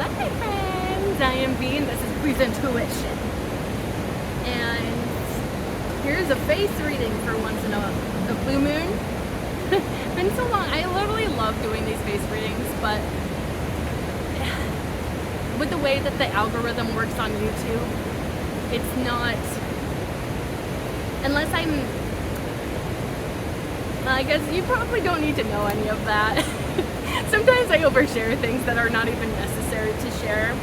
Hi friends, I am V and this is Breeze Intuition. And here's a face reading for once in a blue moon. Been so long. I literally love doing these face readings, but with the way that the algorithm works on YouTube, it's not, unless I guess you probably don't need to know any of that. Sometimes I overshare things that are not even necessary to share.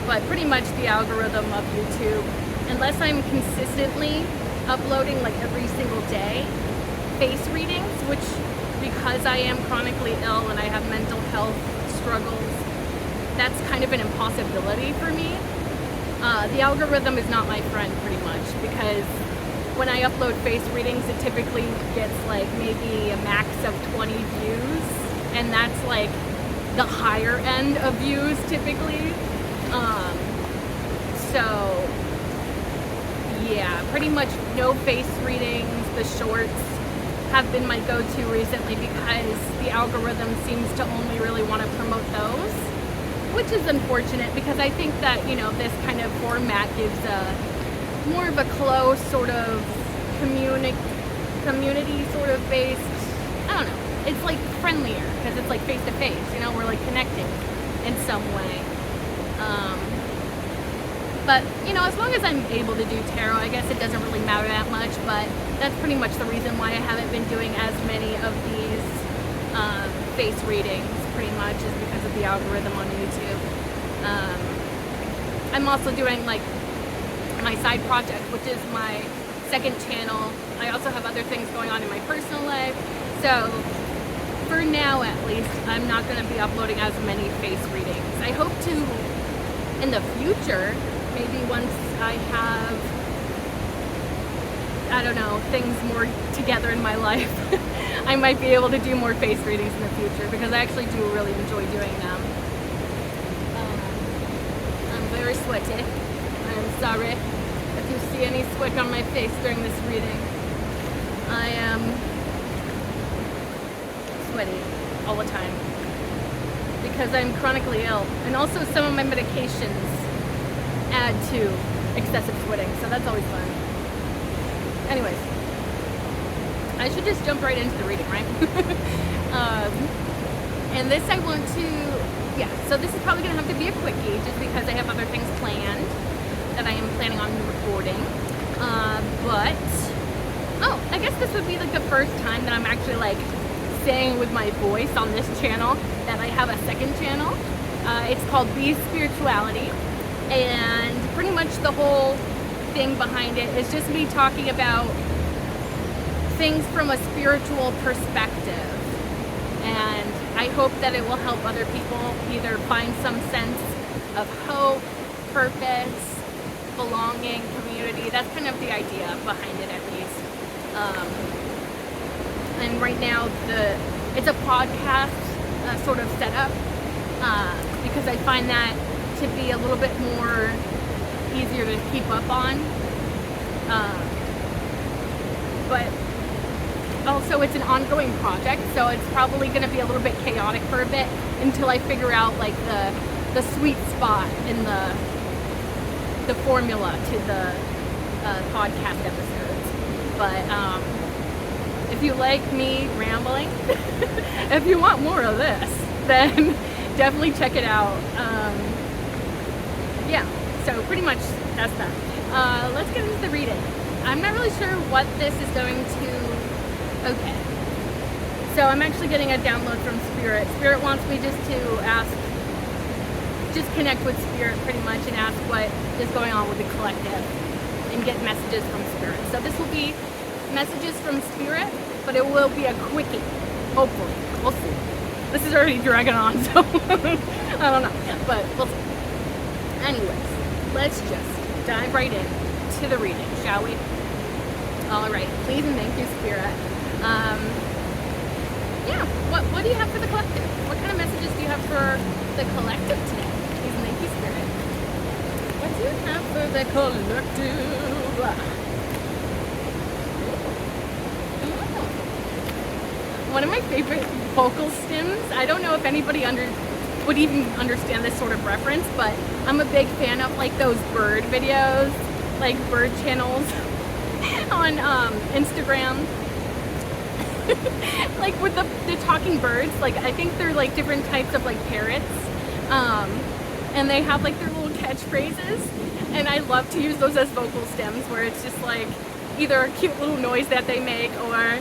But pretty much the algorithm of YouTube, unless I'm consistently uploading like every single day face readings, which because I am chronically ill and I have mental health struggles, that's kind of an impossibility for me. The algorithm is not my friend pretty much, because when I upload face readings, it typically gets like maybe a max of 20 views, and that's like the higher end of views typically. So yeah, pretty much no face readings. The shorts have been my go-to recently because the algorithm seems to only really want to promote those, which is unfortunate because I think that, you know, this kind of format gives a more of a close sort of community sort of based, I don't know, it's like friendlier because it's like face to face, you know, we're like connecting in some way. But, you know, as long as I'm able to do tarot, I guess it doesn't really matter that much, but that's pretty much the reason why I haven't been doing as many of these face readings, pretty much, is because of the algorithm on YouTube. I'm also doing, like, my side project, which is my second channel. I also have other things going on in my personal life, so for now at least, I'm not going to be uploading as many face readings. I hope to, in the future, maybe once I have, I don't know, things more together in my life, I might be able to do more face readings in the future, because I actually do really enjoy doing them. I'm very sweaty. I'm sorry if you see any sweat on my face during this reading. I am sweaty all the time because I'm chronically ill, and also some of my medications add to excessive sweating, so that's always fun. Anyways, I should just jump right into the reading, right? And this I want to, yeah, so this is probably going to have to be a quickie just because I have other things planned that I am planning on recording. But, oh, I guess this would be like the first time that I'm actually like saying with my voice on this channel that I have a second channel. It's called Be Spirituality, and pretty much the whole thing behind it is just me talking about things from a spiritual perspective, and I hope that it will help other people either find some sense of hope, purpose, belonging, community. That's kind of the idea behind it, at least. And right now it's a podcast sort of setup, because I find that to be a little bit more easier to keep up on, but also it's an ongoing project, so it's probably going to be a little bit chaotic for a bit until I figure out like the sweet spot in the formula to the podcast episodes. But if you like me rambling, if you want more of this, then definitely check it out. Yeah, so pretty much that's that. Let's get into the reading. I'm not really sure what this is going to, okay. So I'm actually getting a download from Spirit. Spirit wants me just to just connect with Spirit pretty much and ask what is going on with the collective and get messages from Spirit. So this will be messages from Spirit, but it will be a quickie, hopefully. We'll see. This is already dragging on, so I don't know, but we'll see. Anyways, let's just dive right in to the reading, shall we? All right, please and thank you, Spirit. Yeah, what do you have for the collective? What kind of messages do you have for the collective today? Please and thank you, Spirit. What do you have for the collective? One of my favorite vocal stems, I don't know if anybody would even understand this sort of reference, but I'm a big fan of like those bird videos, like bird channels on Instagram. Like with the talking birds, like I think they're like different types of like parrots, and they have like their little catchphrases, and I love to use those as vocal stems, where it's just like either a cute little noise that they make, or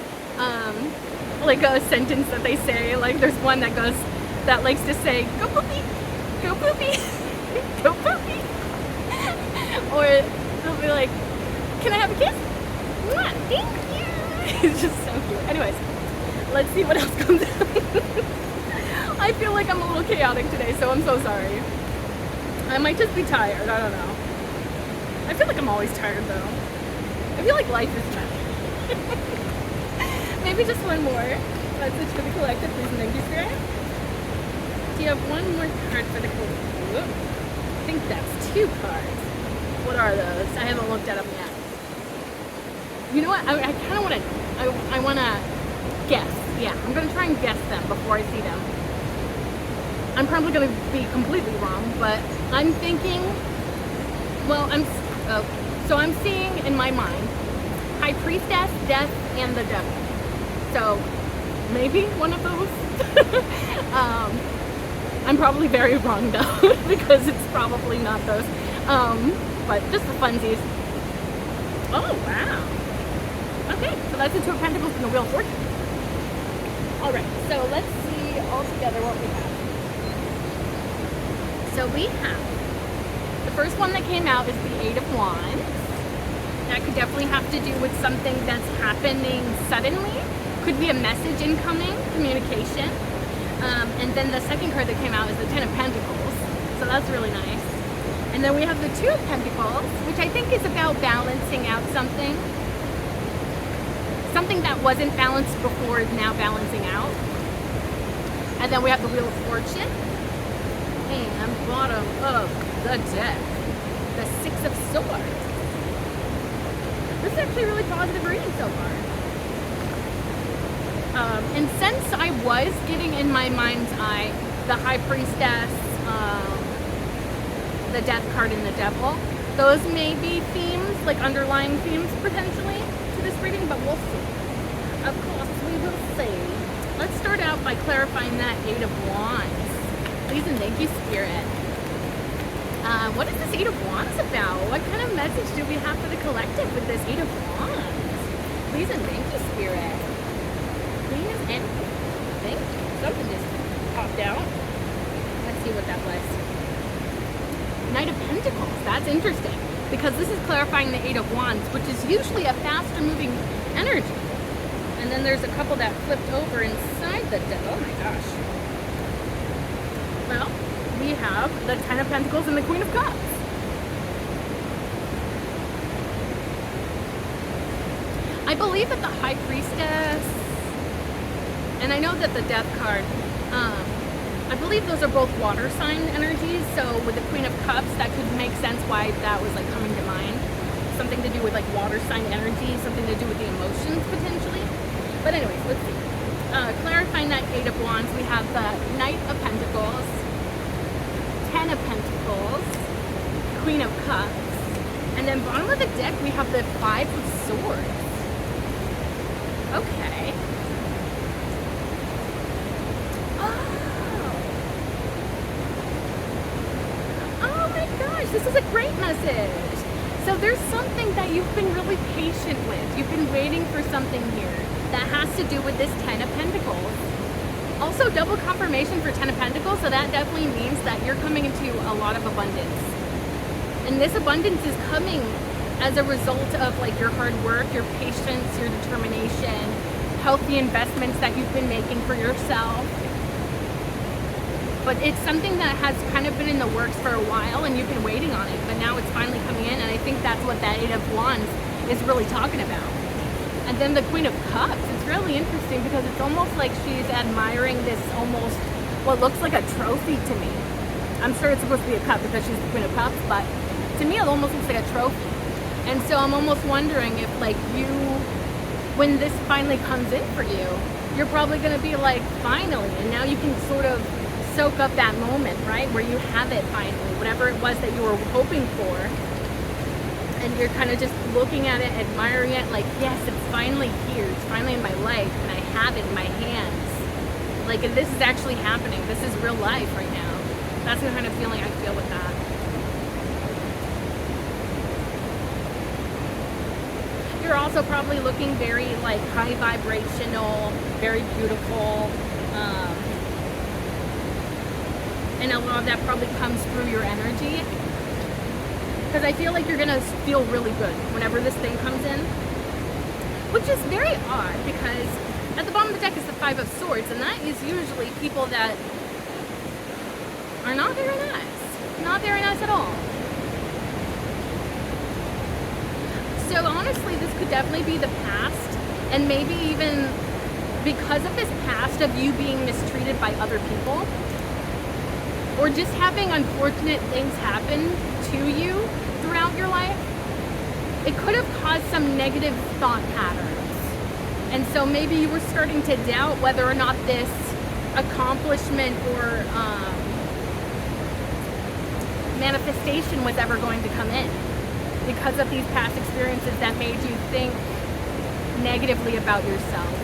like a sentence that they say. Like there's one that likes to say, "Go poopy, go poopy, go poopy," or they'll be like, "Can I have a kiss? Mwah, thank you." It's just so cute. Anyways, let's see what else comes out. I feel like I'm a little chaotic today, so I'm so sorry. I might just be tired. I don't know. I feel like I'm always tired though. I feel like life is tired. Maybe just one more. Message for the collective, please and thank you, Spirit. Do you have one more card for the collective? I think that's 2 cards. What are those? I haven't looked at them yet. You know what? I kind of want to. I want to guess. Yeah, I'm gonna try and guess them before I see them. I'm probably gonna be completely wrong, but I'm thinking. Well, so I'm seeing in my mind High Priestess, Death, and the Devil. So maybe one of those. I'm probably very wrong though, because it's probably not those. But just for funsies. Oh wow. Okay, so that's the 2 of Pentacles and the Wheel of Fortune. Alright, so let's see all together what we have. So we have, the first one that came out is the 8 of Wands. That could definitely have to do with something that's happening suddenly. Could be a message incoming, communication. And then the second card that came out is the 10 of Pentacles. So that's really nice. And then we have the 2 of Pentacles, which I think is about balancing out something. Something that wasn't balanced before is now balancing out. And then we have the Wheel of Fortune. And bottom of the deck, the 6 of Swords. This is actually a really positive reading so far. And since I was getting in my mind's eye the High Priestess, the Death card, and the Devil, those may be themes, like underlying themes potentially to this reading, but we'll see. Of course, we will see. Let's start out by clarifying that 8 of Wands. Please and thank you, Spirit. What is this 8 of Wands about? What kind of message do we have for the collective with this 8 of Wands? Please and thank you, Spirit. Please and thank you. Something just popped out. Let's see what that was. Knight of Pentacles. That's interesting, because this is clarifying the 8 of Wands, which is usually a faster moving energy. And then there's a couple that flipped over inside the deck. Oh my gosh. Well, we have the 10 of Pentacles and the Queen of Cups. I believe that the High Priestess, and I know that the Death card, I believe those are both water sign energies. So with the Queen of Cups, that could make sense why that was like coming to mind. Something to do with like water sign energy, something to do with the emotions potentially. But anyways, let's see. Clarifying that 8 of Wands, we have the Knight of Pentacles, 10 of Pentacles, Queen of Cups, and then bottom of the deck we have the 5 of Swords. Okay. Oh my gosh, this is a great message. So there's something that you've been really patient with. You've been waiting for something here that has to do with this 10 of Pentacles. Also double confirmation for 10 of Pentacles, so that definitely means that you're coming into a lot of abundance. And this abundance is coming as a result of like your hard work, your patience, your determination, healthy investments that you've been making for yourself. But it's something that has kind of been in the works for a while and you've been waiting on it, but now it's finally coming in, and I think that's what that 8 of Wands is really talking about. And then the Queen of Cups, it's really interesting because it's almost like she's admiring this almost what looks like a trophy to me. I'm sure it's supposed to be a cup because she's the Queen of Cups, but to me it almost looks like a trophy. And so I'm almost wondering if like you, when this finally comes in for you, you're probably going to be like, finally, and now you can sort of soak up that moment, right? Where you have it finally, whatever it was that you were hoping for. And you're kind of just looking at it, admiring it, like, yes, it's finally here. It's finally in my life, and I have it in my hands. Like, this is actually happening. This is real life right now. That's the kind of feeling I feel with that. You're also probably looking very, like, high vibrational, very beautiful. And a lot of that probably comes through your energy. Because I feel like you're going to feel really good whenever this thing comes in. Which is very odd, because at the bottom of the deck is the Five of Swords, and that is usually people that are not very nice. Not very nice at all. So honestly, this could definitely be the past, and maybe even because of this past of you being mistreated by other people, or just having unfortunate things happen to you throughout your life, it could have caused some negative thought patterns. And so maybe you were starting to doubt whether or not this accomplishment or manifestation was ever going to come in because of these past experiences that made you think negatively about yourself.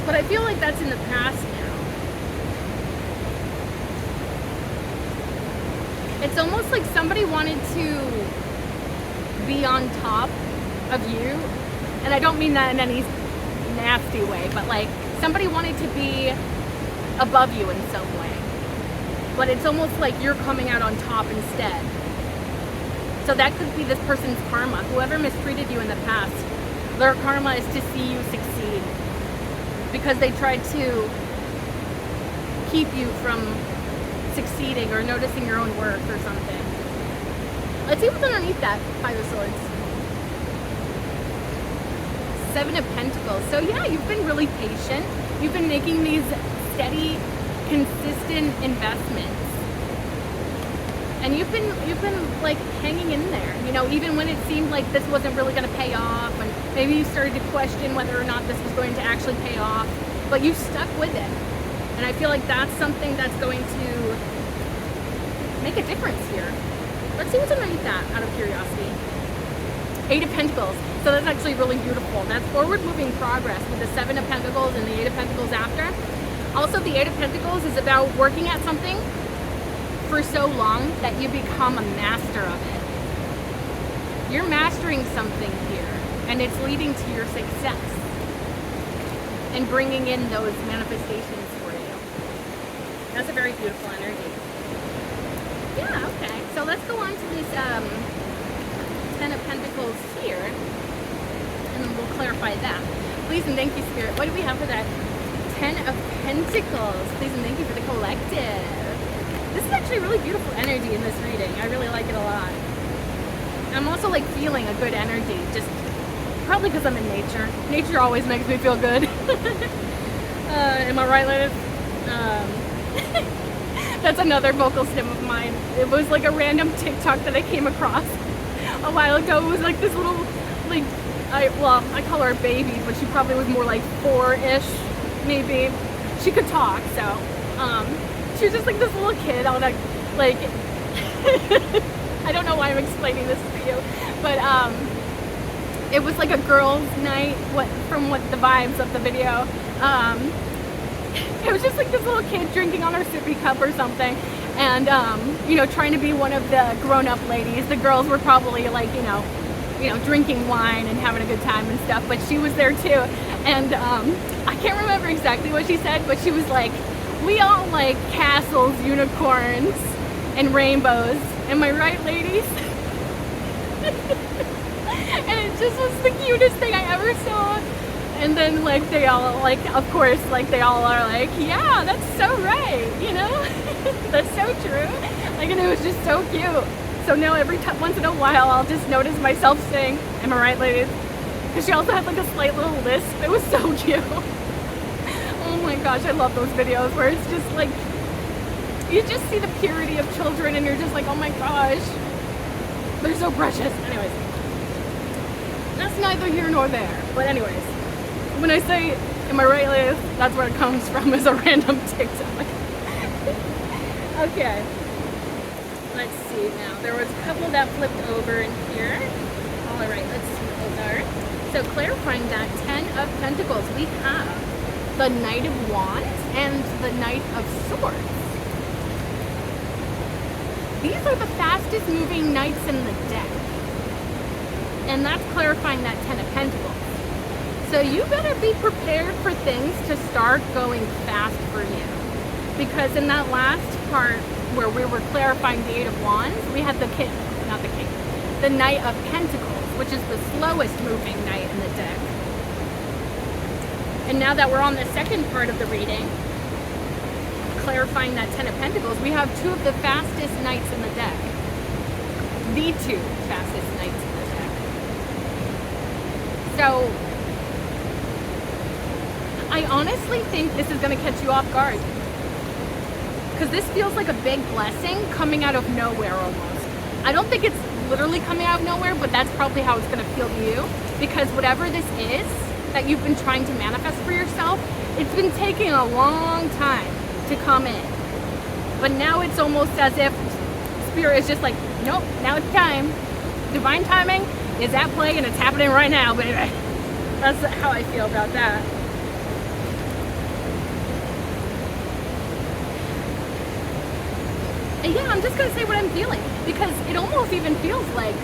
But I feel like that's in the past now. It's almost like somebody wanted to be on top of you. And I don't mean that in any nasty way, but like somebody wanted to be above you in some way. But it's almost like you're coming out on top instead. So that could be this person's karma. Whoever mistreated you in the past, their karma is to see you succeed. Because they tried to keep you from succeeding or noticing your own worth or something. Let's see what's underneath that Five of Swords. Seven of Pentacles. So yeah, you've been really patient. You've been making these steady, consistent investments. And you've been like hanging in there, you know, even when it seemed like this wasn't really going to pay off, and maybe you started to question whether or not this was going to actually pay off, but you stuck with it. And I feel like that's something that's going to make a difference here. Let's see what's underneath that, out of curiosity. Eight of Pentacles. So that's actually really beautiful. That's forward moving progress with the Seven of Pentacles and the Eight of Pentacles after. Also, the Eight of Pentacles is about working at something for so long that you become a master of it. You're mastering something here, and it's leading to your success and bringing in those manifestations for you. That's a very beautiful energy. Yeah, okay. So let's go on to this Ten of Pentacles here, and then we'll clarify that. Please and thank you, Spirit. What do we have for that Ten of Pentacles? Please and thank you for the collective. This is actually really beautiful energy in this reading. I really like it a lot. I'm also like feeling a good energy, just probably because I'm in nature. Nature always makes me feel good. Am I right, ladies? That's another vocal stim of mine. It was like a random TikTok that I came across a while ago. It was like this little, like, I call her a baby, but she probably was more like 4-ish, maybe. She could talk, so, she was just like this little kid on a, like, I don't know why I'm explaining this to you, but it was like a girls' night, from what the vibes of the video. It was just like this little kid drinking on her sippy cup or something, and you know, trying to be one of the grown-up ladies. The girls were probably like, you know, drinking wine and having a good time and stuff, but she was there too. And I can't remember exactly what she said, but she was like, we all like castles, unicorns, and rainbows. Am I right, ladies? And it just was the cutest thing I ever saw. And then like they all, like, of course, like they all are like, yeah, that's so right, you know? That's so true. Like, and it was just so cute. So now once in a while, I'll just notice myself saying, am I right, ladies? Because she also had like a slight little lisp. It was so cute. Oh my gosh, I love those videos where it's just like, you just see the purity of children and you're just like, oh my gosh, they're so precious. Anyways, that's neither here nor there. But anyways, when I say Am I right, Liz? That's where it comes from, is a random TikTok. Okay. Let's see now. There was a couple that flipped over in here. All right, let's see what those are. So clarifying that 10 of Pentacles, we have the Knight of Wands and the Knight of Swords. These are the fastest moving knights in the deck. And that's clarifying that 10 of Pentacles. So you better be prepared for things to start going fast for you. Because in that last part where we were clarifying the 8 of Wands, we had the Knight of Pentacles, which is the slowest moving knight in the deck. And now that we're on the second part of the reading, clarifying that 10 of Pentacles, we have two of the fastest knights in the deck. The two fastest knights in the deck. So, I honestly think this is going to catch you off guard. Because this feels like a big blessing coming out of nowhere almost. I don't think it's literally coming out of nowhere, but that's probably how it's going to feel to you. Because whatever this is that you've been trying to manifest for yourself, it's been taking a long time to come in. But now it's almost as if Spirit is just like, nope, now it's time. Divine timing is at play and it's happening right now, baby. That's how I feel about that. And yeah, I'm just gonna say what I'm feeling, because it almost even feels like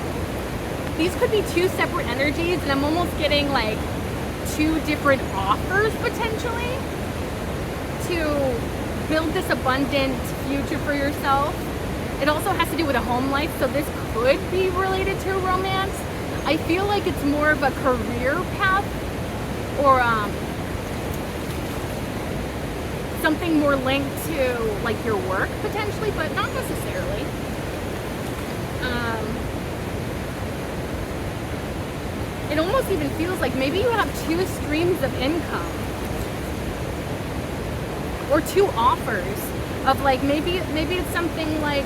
these could be two separate energies, and I'm almost getting like two different offers potentially to build this abundant future for yourself. It also has to do with a home life, so this could be related to romance. I feel like it's more of a career path, or something more linked to like your work potentially, but not necessarily. It almost even feels like maybe you have two streams of income, or two offers of like maybe it's something like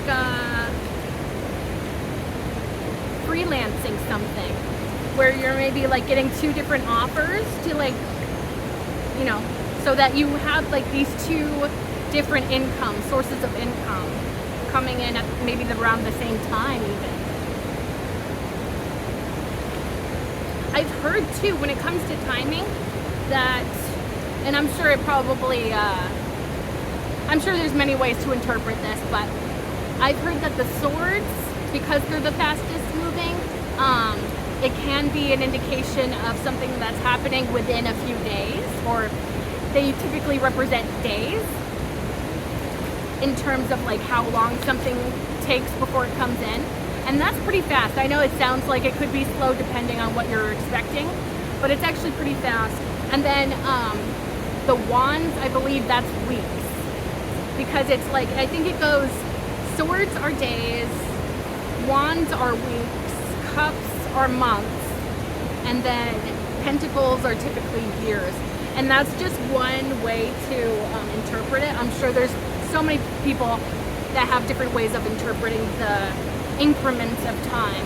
freelancing something, where you're maybe like getting two different offers to like, you know, so that you have like these two different income sources of income coming in at maybe around the same time even. I've heard too, when it comes to timing, that, and I'm sure it probably, I'm sure there's many ways to interpret this, but I've heard that the swords, because they're the fastest moving, it can be an indication of something that's happening within a few days, or they typically represent days in terms of like how long something takes before it comes in. And that's pretty fast. I know it sounds like it could be slow depending on what you're expecting, but it's actually pretty fast. And then the wands, I believe that's weeks, because it's like, I think it goes, swords are days, wands are weeks, cups are months, and then pentacles are typically years. And that's just one way to interpret it. I'm sure there's so many people that have different ways of interpreting the increments of time.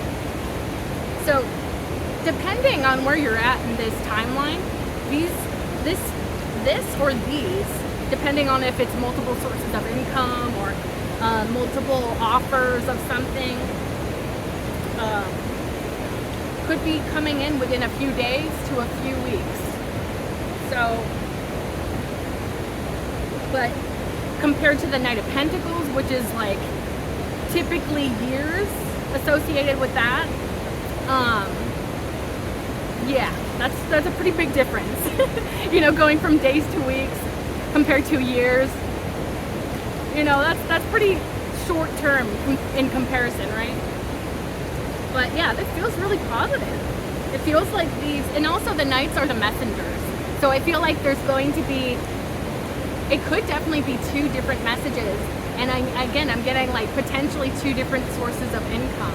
So depending on where you're at in this timeline, this or these, depending on if it's multiple sources of income or multiple offers of something, could be coming in within a few days to a few weeks. So, but compared to the Knight of Pentacles, which is like typically years associated with that, yeah, that's a pretty big difference. You know, going from days to weeks compared to years, you know, that's pretty short term in comparison, right? But yeah, this feels really positive. It feels like these, and also the knights are the messengers. So I feel like there's going to be, it could definitely be two different messages. And I'm getting like potentially two different sources of income.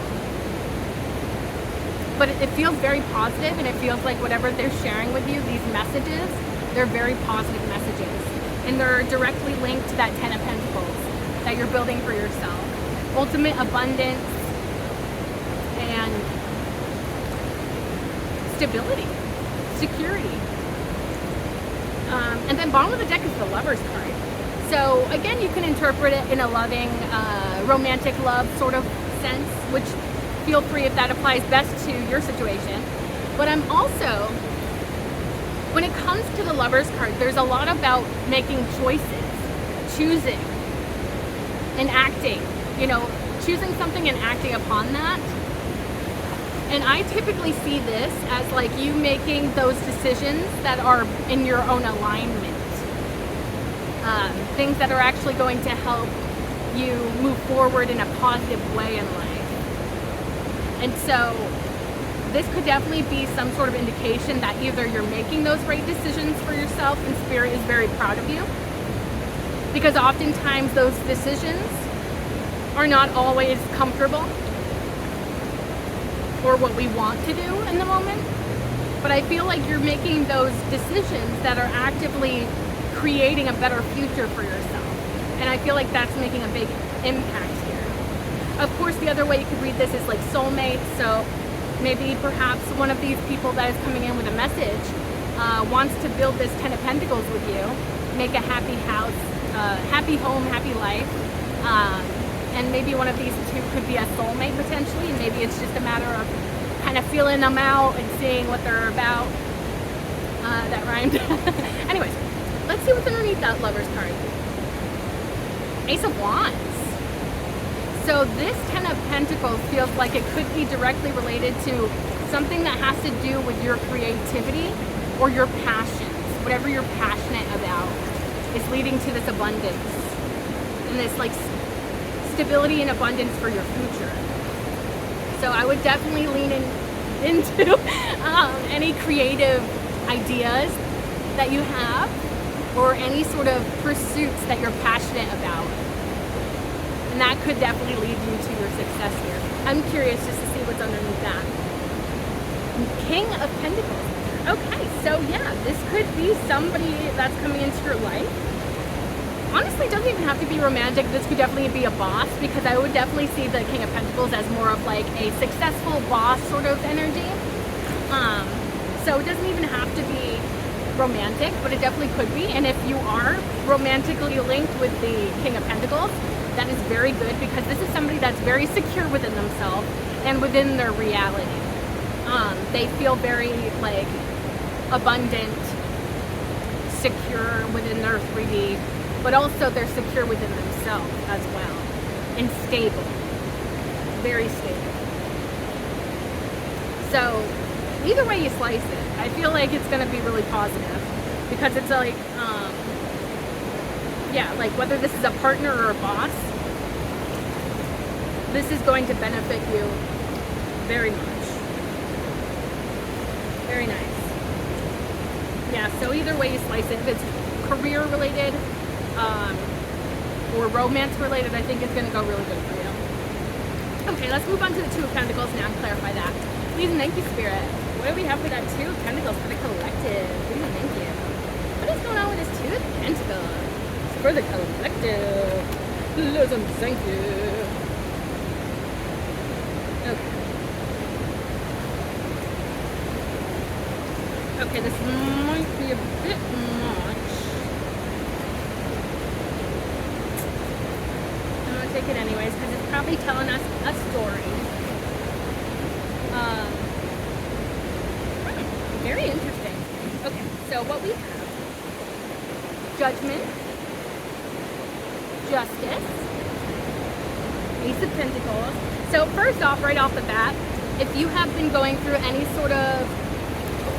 But it feels very positive, and it feels like whatever they're sharing with you, these messages, they're very positive messages. And they're directly linked to that 10 of Pentacles that you're building for yourself. Ultimate abundance and stability, security. And then bottom of the deck is the Lovers card. So again, you can interpret it in a loving, romantic love sort of sense, which feel free if that applies best to your situation. But I'm also, when it comes to the Lovers card, there's a lot about making choices, choosing and acting, choosing something and acting upon that. And I typically see this as like you making those decisions that are in your own alignment. Things that are actually going to help you move forward in a positive way in life. And so this could definitely be some sort of indication that either you're making those right decisions for yourself and Spirit is very proud of you. Because oftentimes those decisions are not always comfortable or what we want to do in the moment. But I feel like you're making those decisions that are actively creating a better future for yourself. And I feel like that's making a big impact here. Of course, the other way you could read this is like soulmate. So maybe perhaps one of these people that is coming in with a message wants to build this 10 of Pentacles with you, make a happy house, happy home, happy life. And maybe one of these two could be a soulmate potentially. And maybe it's just a matter of kind of feeling them out and seeing what they're about. That rhymed. Anyways, let's see what's underneath that Lovers card. Ace of Wands. So this 10 of Pentacles feels like it could be directly related to something that has to do with your creativity or your passions. Whatever you're passionate about is leading to this abundance and this like stability and abundance for your future. So I would definitely lean into any creative ideas that you have or any sort of pursuits that you're passionate about. And that could definitely lead you to your success here. I'm curious just to see what's underneath that. King of Pentacles. Okay, so yeah, this could be somebody that's coming into your life. Honestly, it doesn't even have to be romantic. This could definitely be a boss, because I would definitely see the King of Pentacles as more of like a successful boss sort of energy. So it doesn't even have to be romantic, but it definitely could be. And if you are romantically linked with the King of Pentacles, that is very good, because this is somebody that's very secure within themselves and within their reality. They feel very like abundant, secure within their 3D, but also they're secure within themselves as well, and stable, very stable. So either way you slice it, I feel like it's going to be really positive, because it's like, yeah, like whether this is a partner or a boss, this is going to benefit you very much. Very nice. Yeah, so either way you slice it, if it's career related or romance related, I think it's going to go really good for you. Okay, let's move on to the Two of Pentacles now and clarify that. Please and thank you, Spirit. What do we have for that Two of Pentacles for the collective? Please and thank you. What is going on with this Two of Pentacles for the collective? Please and thank you. Okay. Okay, this might be a bit much. I'm gonna take it anyways, because it's probably telling us a story. Very interesting. Okay, so what we have: Judgment, Justice, Ace of Pentacles. So first off, right off the bat, if you have been going through any sort of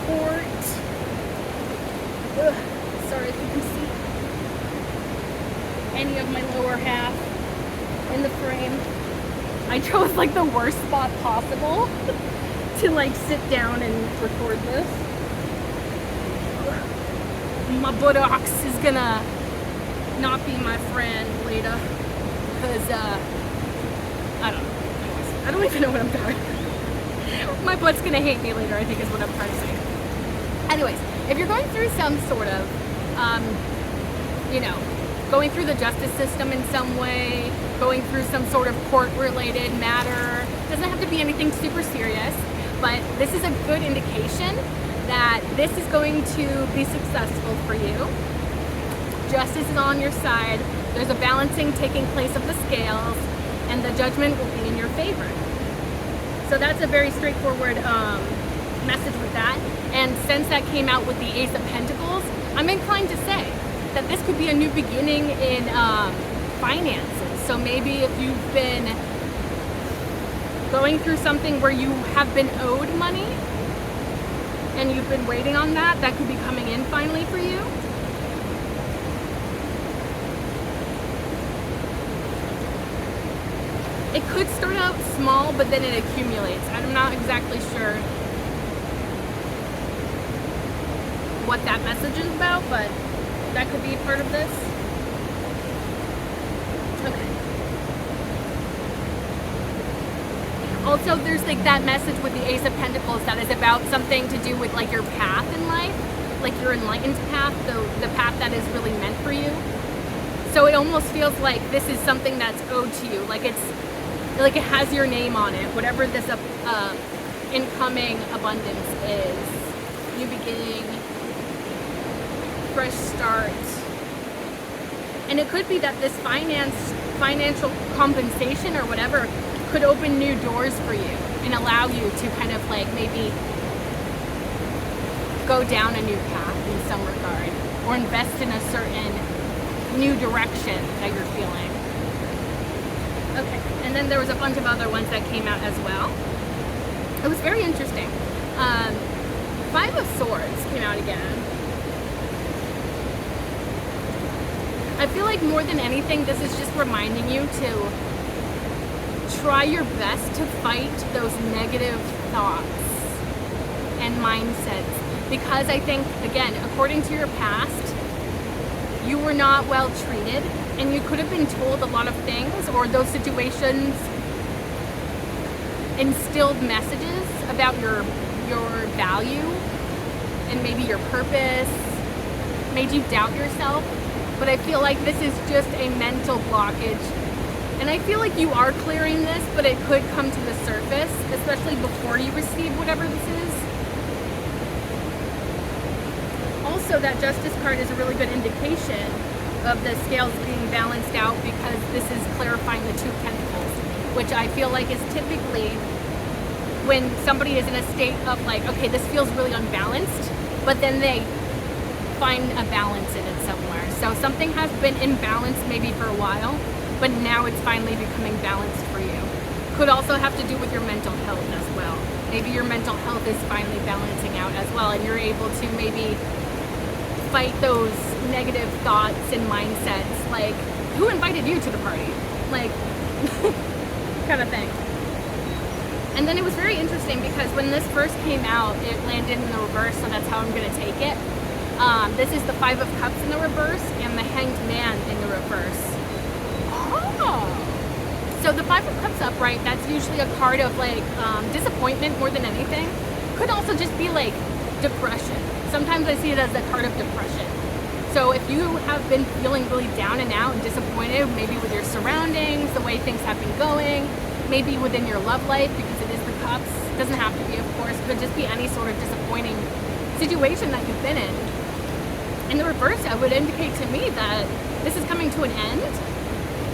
court, sorry if you can see any of my lower half in the frame, I chose like the worst spot possible to like sit down and record this. My buttocks is gonna not be my friend later, because I don't know. I don't even know what I'm doing. My butt's gonna hate me later, I think is what I'm trying to say. Anyways, if you're going through some sort of, going through the justice system in some way, going through some sort of court-related matter, doesn't have to be anything super serious, but this is a good indication that this is going to be successful for you. Justice is on your side. There's a balancing taking place of the scales, and the judgment will be in your favor. So that's a very straightforward message with that. And since that came out with the Ace of Pentacles, I'm inclined to say that this could be a new beginning in finances. So maybe if you've been going through something where you have been owed money and you've been waiting on that, that could be coming in finally for you. It could start out small, but then it accumulates. I'm not exactly sure what that message is about, but that could be part of this. Okay. Also, there's like that message with the Ace of Pentacles that is about something to do with like your path in life, like your enlightened path, the path that is really meant for you. So it almost feels like this is something that's owed to you, like it's like it has your name on it, whatever this incoming abundance is. New beginning, fresh start. And it could be that this financial compensation or whatever could open new doors for you and allow you to kind of like maybe go down a new path in some regard, or invest in a certain new direction that you're feeling. Okay, and then there was a bunch of other ones that came out as well. It was very interesting. Five of Swords came out again. I feel like more than anything, this is just reminding you to try your best to fight those negative thoughts and mindsets. Because I think, again, according to your past, you were not well treated, and you could have been told a lot of things, or those situations instilled messages about your value and maybe your purpose, made you doubt yourself. But I feel like this is just a mental blockage, and I feel like you are clearing this, but it could come to the surface, especially before you receive whatever this is. Also, that Justice card is a really good indication of the scales being balanced out, because this is clarifying the Two of Pentacles, which I feel like is typically when somebody is in a state of like, okay, this feels really unbalanced, but then they find a balance in it somewhere. So something has been imbalanced maybe for a while, but now it's finally becoming balanced for you. Could also have to do with your mental health as well. Maybe your mental health is finally balancing out as well, and you're able to maybe fight those negative thoughts and mindsets, like, who invited you to the party? Like, kind of thing. And then it was very interesting because when this first came out, it landed in the reverse, so that's how I'm going to take it. This is the Five of Cups in the reverse and the Hanged Man in the reverse. Oh! So the Five of Cups upright, that's usually a card of like disappointment more than anything. Could also just be like depression. Sometimes I see it as a card of depression. So if you have been feeling really down and out and disappointed, maybe with your surroundings, the way things have been going, maybe within your love life, because it is the Cups, it doesn't have to be, of course, it could just be any sort of disappointing situation that you've been in. In the reverse, it would indicate to me that this is coming to an end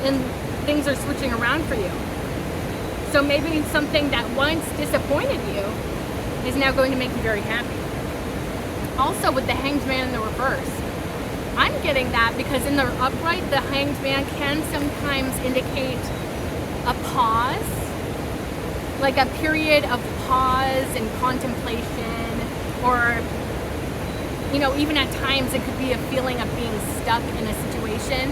and things are switching around for you. So maybe something that once disappointed you is now going to make you very happy. Also with the Hanged Man in the reverse, I'm getting that because in the upright, the Hanged Man can sometimes indicate a pause, like a period of pause and contemplation, or, you know, even at times it could be a feeling of being stuck in a situation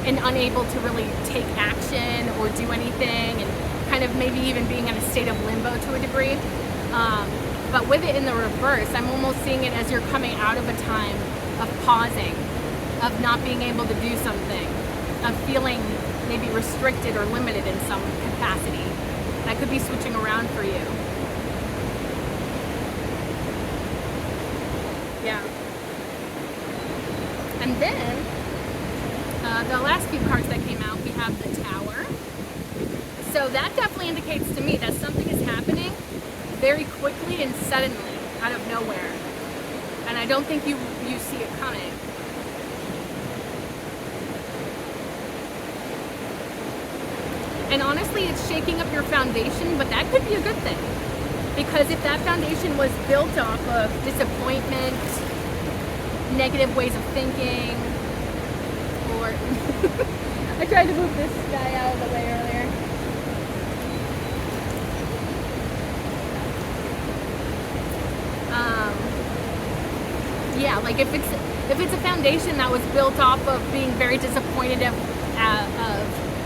and unable to really take action or do anything, and kind of maybe even being in a state of limbo to a degree. But with it in the reverse, I'm almost seeing it as you're coming out of a time of pausing, of not being able to do something, of feeling maybe restricted or limited in some capacity. That could be switching around for you. Yeah. And then, the last few cards that came out, we have the Tower. So that definitely indicates to me that something is happening very quickly and suddenly, out of nowhere. And I don't think you see it coming. And honestly, it's shaking up your foundation, but that could be a good thing. Because if that foundation was built off of disappointment, negative ways of thinking, or I tried to move this guy out of the way earlier. Yeah, like if it's a foundation that was built off of being very disappointed of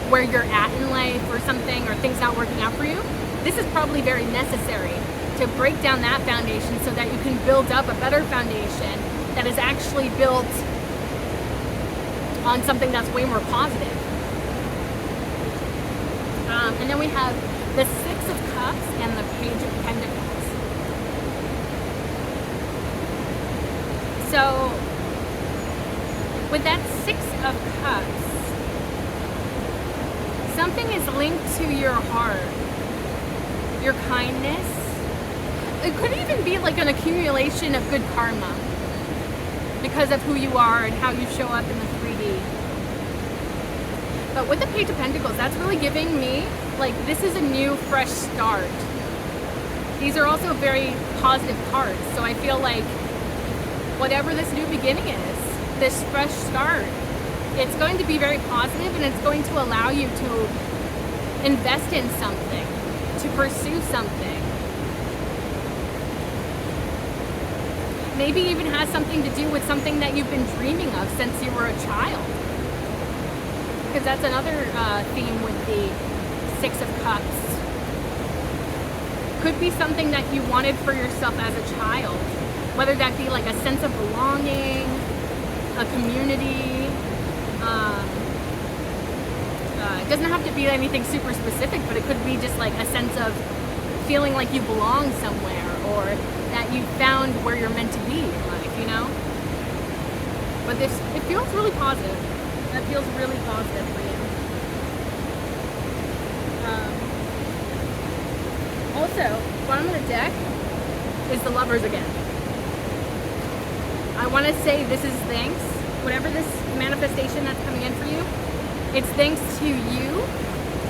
where you're at in life or something, or things not working out for you, this is probably very necessary to break down that foundation so that you can build up a better foundation that is actually built on something that's way more positive. And then we have the Six of Cups and the Page of Pentacles. So with that Six of Cups, something is linked to your heart, your kindness. It could even be like an accumulation of good karma because of who you are and how you show up in the 3D. But with the Page of Pentacles, that's really giving me, like, this is a new, fresh start. These are also very positive cards. So I feel like whatever this new beginning is, this fresh start, it's going to be very positive, and it's going to allow you to invest in something, to pursue something. Maybe even has something to do with something that you've been dreaming of since you were a child. Because that's another theme with the Six of Cups. Could be something that you wanted for yourself as a child. Whether that be like a sense of belonging, a community. It doesn't have to be anything super specific, but it could be just like a sense of feeling like you belong somewhere, or that you found where you're meant to be in life, you know? But this, it feels really positive. That feels really positive for you. Also, bottom of the deck is the Lovers again. I want to say this is thanks, whatever this manifestation that's coming in for you, it's thanks to you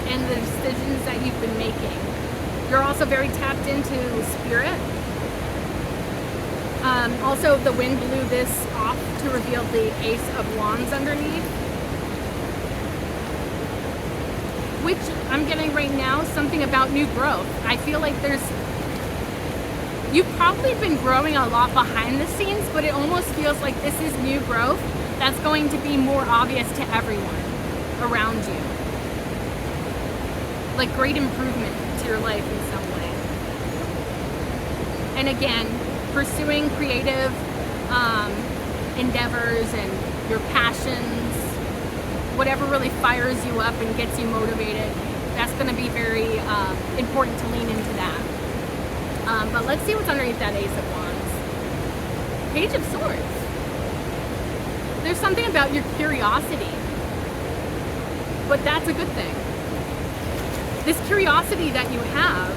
and the decisions that you've been making. You're also very tapped into spirit. Also, the wind blew this off to reveal the Ace of Wands underneath. Which I'm getting right now, something about new growth. I feel like you've probably been growing a lot behind the scenes, but it almost feels like this is new growth that's going to be more obvious to everyone around you. Like great improvement to your life in some way. And again, pursuing creative endeavors and your passions, whatever really fires you up and gets you motivated, that's going to be very important to lean into that. But let's see what's underneath that Ace of Wands. Page of Swords. There's something about your curiosity, but that's a good thing. This curiosity that you have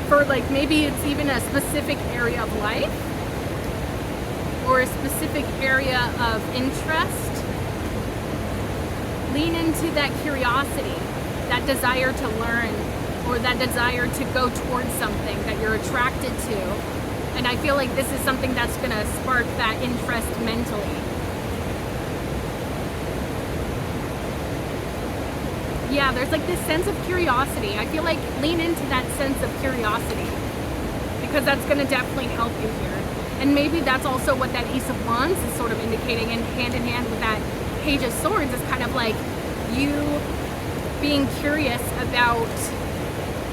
for, like, maybe it's even a specific area of life or a specific area of interest. Lean into that curiosity, that desire to learn, or that desire to go towards something that you're attracted to. And I feel like this is something that's going to spark that interest mentally. Yeah, there's like this sense of curiosity. I feel like lean into that sense of curiosity, because that's going to definitely help you here. And maybe that's also what that Ace of Wands is sort of indicating, and hand in hand with that Page of Swords is kind of like you being curious about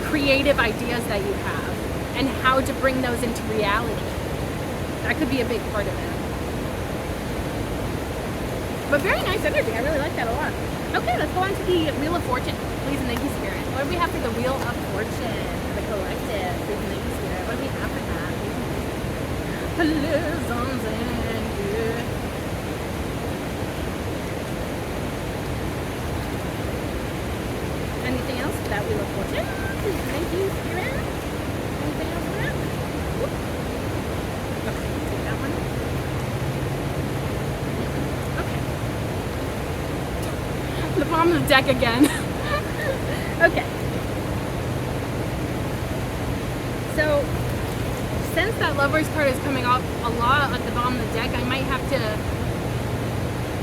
creative ideas that you have and how to bring those into reality. That could be a big part of it. But very nice energy. I really like that a lot. Okay, let's go on to the Wheel of Fortune. Please and thank you, Spirit. What do we have for the Wheel of Fortune? The collective. Please and thank you, Spirit. What do we have for that? Anything else for that Wheel of Fortune? Please and thank you, Spirit. Anything else for that? Okay. bomb the deck again. Okay. So, since that Lover's card is coming up a lot at the bottom of the deck, I might have to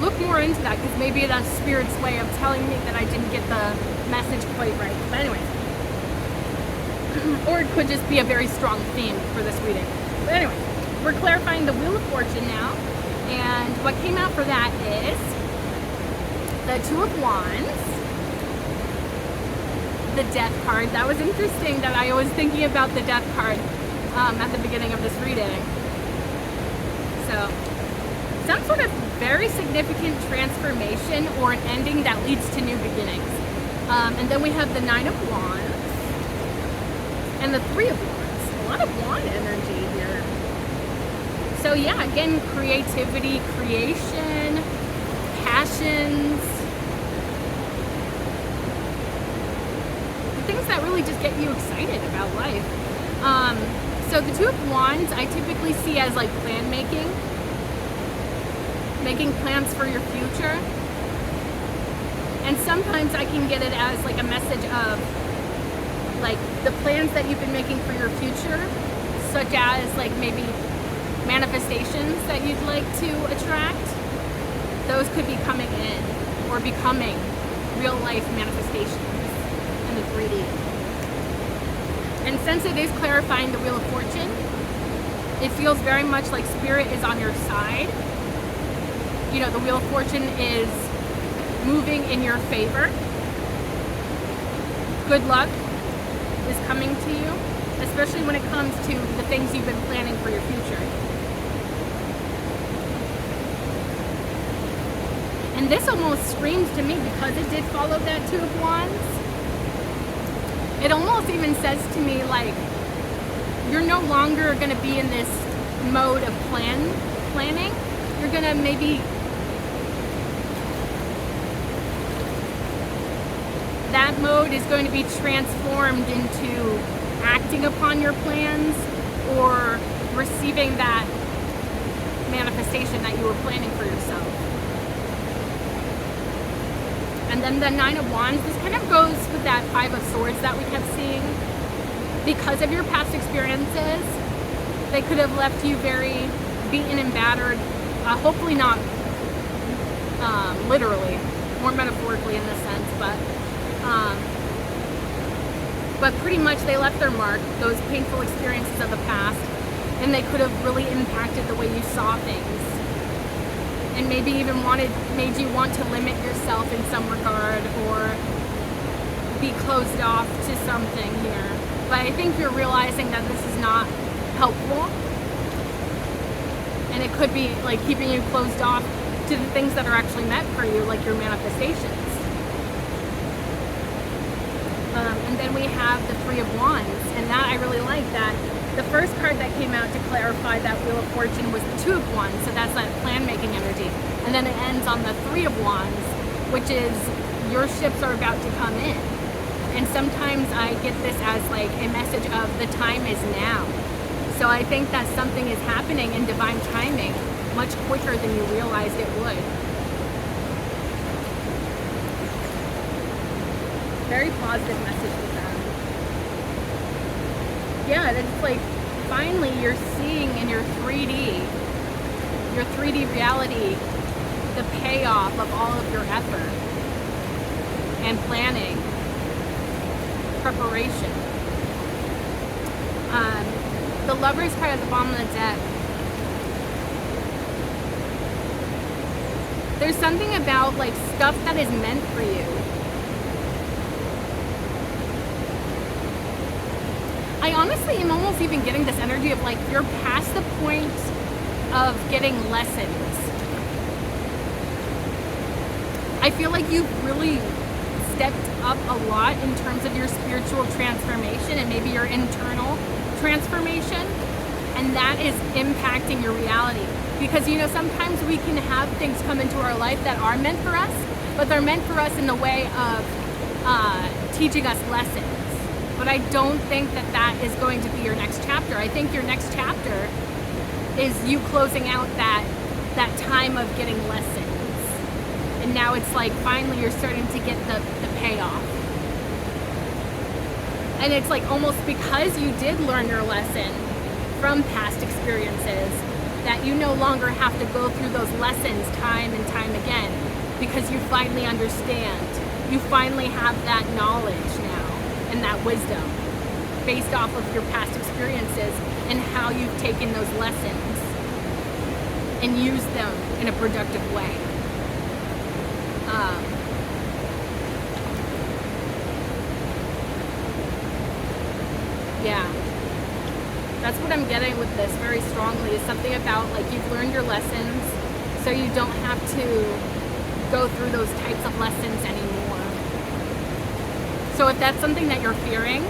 look more into that, because maybe that's Spirit's way of telling me that I didn't get the message quite right. But anyway. Or it could just be a very strong theme for this reading. But anyway, we're clarifying the Wheel of Fortune now. And what came out for that is the Two of Wands, the Death card. That was interesting that I was thinking about the Death card at the beginning of this reading. So, some sort of very significant transformation or an ending that leads to new beginnings. And then we have the Nine of Wands and the Three of Wands. A lot of wand energy here. So yeah, again, creativity, creation, passions, things that really just get you excited about life. So the Two of Wands I typically see as like plan making plans for your future. And sometimes I can get it as like a message of like the plans that you've been making for your future, such as like maybe manifestations that you'd like to attract. Those could be coming in or becoming real life manifestations in the 3D. And since it is clarifying the Wheel of Fortune, it feels very much like Spirit is on your side. You know, the Wheel of Fortune is moving in your favor. Good luck is coming to you, especially when it comes to the things you've been planning for your future. And this almost screams to me, because it did follow that Two of Wands, it almost even says to me like, you're no longer going to be in this mode of planning. You're going to maybe, that mode is going to be transformed into acting upon your plans or receiving that manifestation that you were planning for yourself. And then the Nine of Wands, this kind of goes with that Five of Swords that we kept seeing. Because of your past experiences, they could have left you very beaten and battered. Hopefully not literally, more metaphorically in this sense, but pretty much they left their mark, those painful experiences of the past, and they could have really impacted the way you saw things. And maybe even made you want to limit yourself in some regard or be closed off to something here. But I think you're realizing that this is not helpful. And it could be like keeping you closed off to the things that are actually meant for you, like your manifestations. And then we have the Three of Wands, and that I really like that. The first card that came out to clarify that Wheel of Fortune was the Two of Wands, so that's that plan-making energy. And then it ends on the Three of Wands, which is your ships are about to come in. And sometimes I get this as like a message of the time is now. So I think that something is happening in divine timing much quicker than you realized it would. Very positive message with that. Yeah, it's like finally you're seeing in your 3D reality, the payoff of all of your effort and planning, preparation. The Lover's card at the bottom of the deck. There's something about like stuff that is meant for you. I honestly am almost even getting this energy of like you're past the point of getting lessons. I feel like you've really stepped up a lot in terms of your spiritual transformation and maybe your internal transformation, and that is impacting your reality. Because, you know, sometimes we can have things come into our life that are meant for us, but they're meant for us in the way of teaching us lessons. But I don't think that that is going to be your next chapter. I think your next chapter is you closing out that time of getting lessons And now it's like finally you're starting to get the payoff. And it's like almost because you did learn your lesson from past experiences that you no longer have to go through those lessons time and time again, because you finally understand. You finally have that knowledge now and that wisdom based off of your past experiences and how you've taken those lessons and used them in a productive way. Yeah, that's what I'm getting with this very strongly, is something about like you've learned your lessons, so you don't have to go through those types of lessons anymore. So if that's something that you're fearing,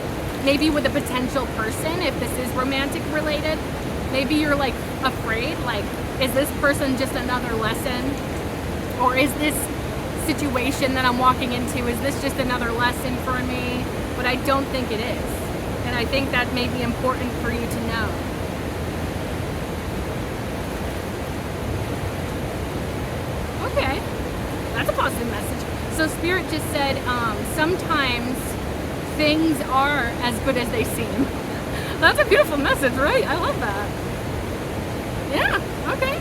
maybe with a potential person, if this is romantic related, maybe you're like afraid, like, is this person just another lesson? Or is this situation that I'm walking into, is this just another lesson for me? But I don't think it is. And I think that may be important for you to know. Okay, that's a positive message. So Spirit just said, sometimes things are as good as they seem. That's a beautiful message, right? I love that. Yeah, okay.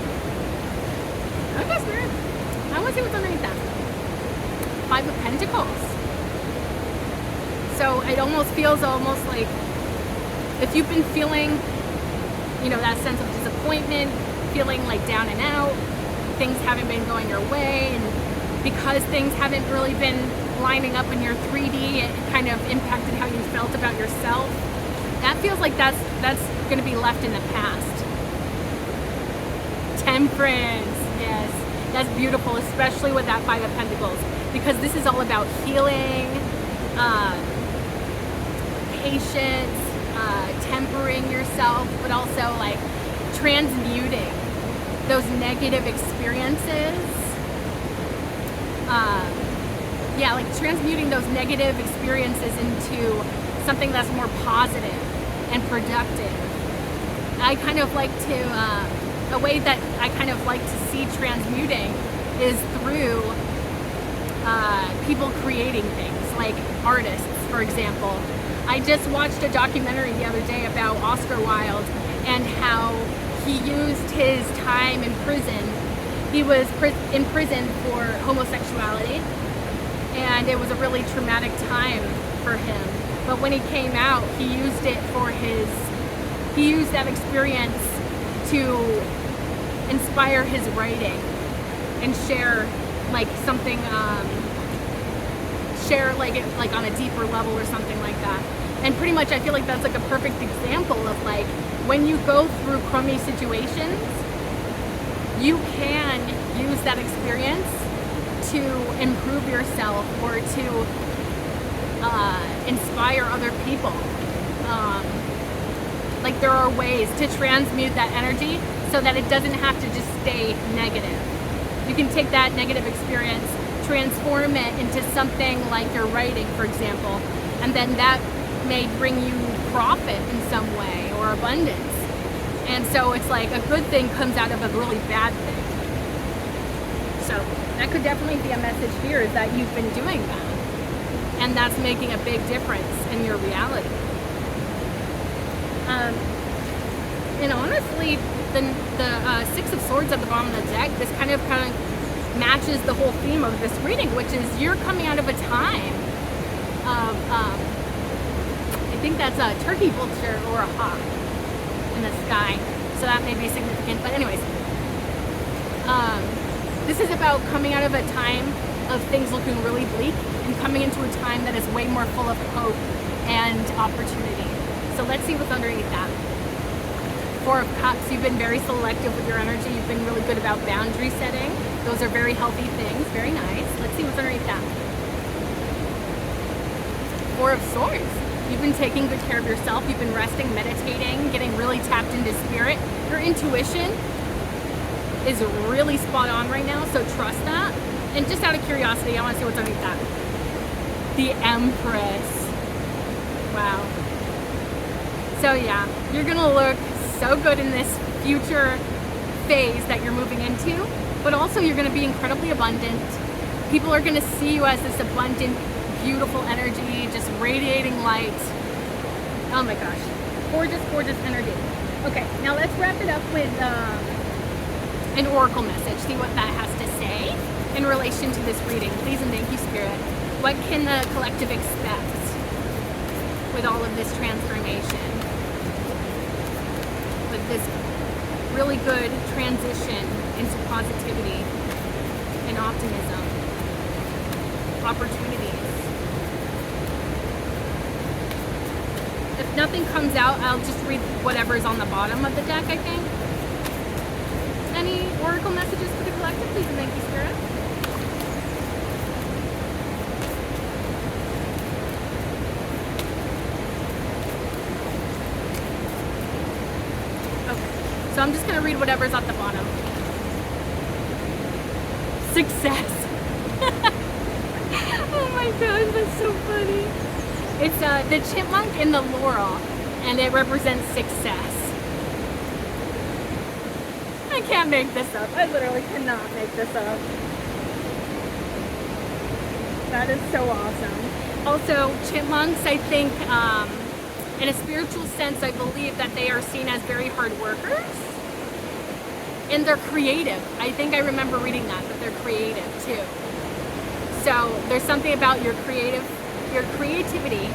Okay, Spirit. I want to see what's underneath that. 5 of Pentacles. So it almost feels almost like if you've been feeling, you know, that sense of disappointment, feeling like down and out, things haven't been going your way, and because things haven't really been lining up in your 3D, it kind of impacted how you felt about yourself. That feels like that's going to be left in the past. Temperance, yes, that's beautiful, especially with that 5 of Pentacles, because this is all about healing, patience, tempering yourself, but also like transmuting those negative experiences. Yeah, like transmuting those negative experiences into something that's more positive and productive. I kind of like to, a way that I kind of like to see transmuting is through people creating things, like artists, for example. I just watched a documentary the other day about Oscar Wilde and how he used his time in prison. He was in prison for homosexuality, and it was a really traumatic time for him. But when he came out, he used that experience to inspire his writing and share like something, share like on a deeper level or something like that. And pretty much I feel like that's like a perfect example of like when you go through crummy situations, you can use that experience to improve yourself or to inspire other people. Like there are ways to transmute that energy so that it doesn't have to just stay negative. You can take that negative experience, transform it into something like your writing, for example, and then that may bring you profit in some way or abundance. And so it's like a good thing comes out of a really bad thing. So that could definitely be a message here, is that you've been doing that. And that's making a big difference in your reality. And honestly, the Six of Swords at the bottom of the deck, this kind of matches the whole theme of this reading, which is you're coming out of a time of, I think that's a turkey vulture or a hawk in the sky. So that may be significant. But anyways, this is about coming out of a time of things looking really bleak and coming into a time that is way more full of hope and opportunity. So let's see what's underneath that. 4 of Cups, you've been very selective with your energy. You've been really good about boundary setting. Those are very healthy things, very nice. Let's see what's underneath that. 4 of Swords, you've been taking good care of yourself. You've been resting, meditating, getting really tapped into spirit. Your intuition is really spot on right now, so trust that. And just out of curiosity, I want to see what's underneath that. The Empress. Wow. So yeah, you're gonna look so good in this future phase that you're moving into, but also you're gonna be incredibly abundant. People are gonna see you as this abundant, beautiful energy, just radiating light. Oh my gosh, gorgeous, gorgeous energy. Okay, now let's wrap it up with an oracle message. See what that has to say in relation to this reading. Please and thank you, Spirit. What can the collective expect with all of this transformation? With this really good transition into positivity and optimism, opportunities. If nothing comes out, I'll just read whatever's on the bottom of the deck, I think. Any oracle messages for the collective? Please and thank you, Spirit. Okay, so I'm just going to read whatever's at the bottom. Success. Oh my gosh, that's so funny. It's the chipmunk and the laurel, and it represents success. I can't make this up. I literally cannot make this up. That is so awesome. Also, chipmunks, I think, in a spiritual sense, I believe that they are seen as very hard workers. And they're creative. I think I remember reading that they're creative too. So there's something about your creativity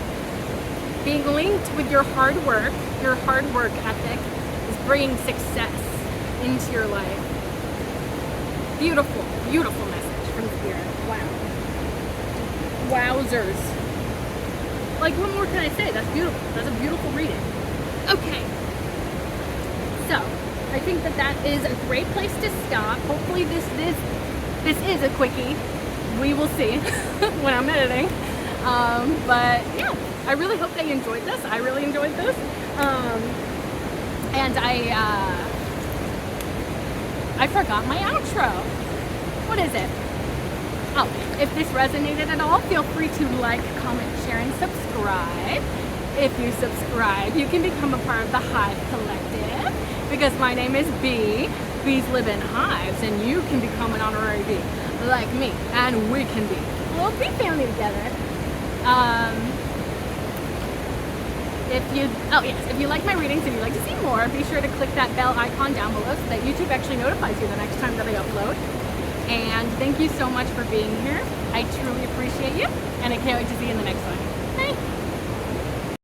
being linked with your hard work ethic is bringing success into your life. Beautiful, beautiful message from Spirit. Wow. Wowzers. Like, what more can I say? That's beautiful. That's a beautiful reading. Okay. So, I think that is a great place to stop. Hopefully this is a quickie. We will see when I'm editing. But yeah, I really hope that you enjoyed this. I really enjoyed this. And I forgot my outro. What is it? Oh, if this resonated at all, feel free to like, comment, share, and subscribe. If you subscribe, you can become a part of the Hive Collective, because my name is Bee. Bees live in hives, and you can become an honorary bee like me, and we can be a little bee family together. If you like my readings and you'd like to see more, be sure to click that bell icon down below so that YouTube actually notifies you the next time that I upload. And thank you so much for being here. I truly appreciate you, and I can't wait to see you in the next one.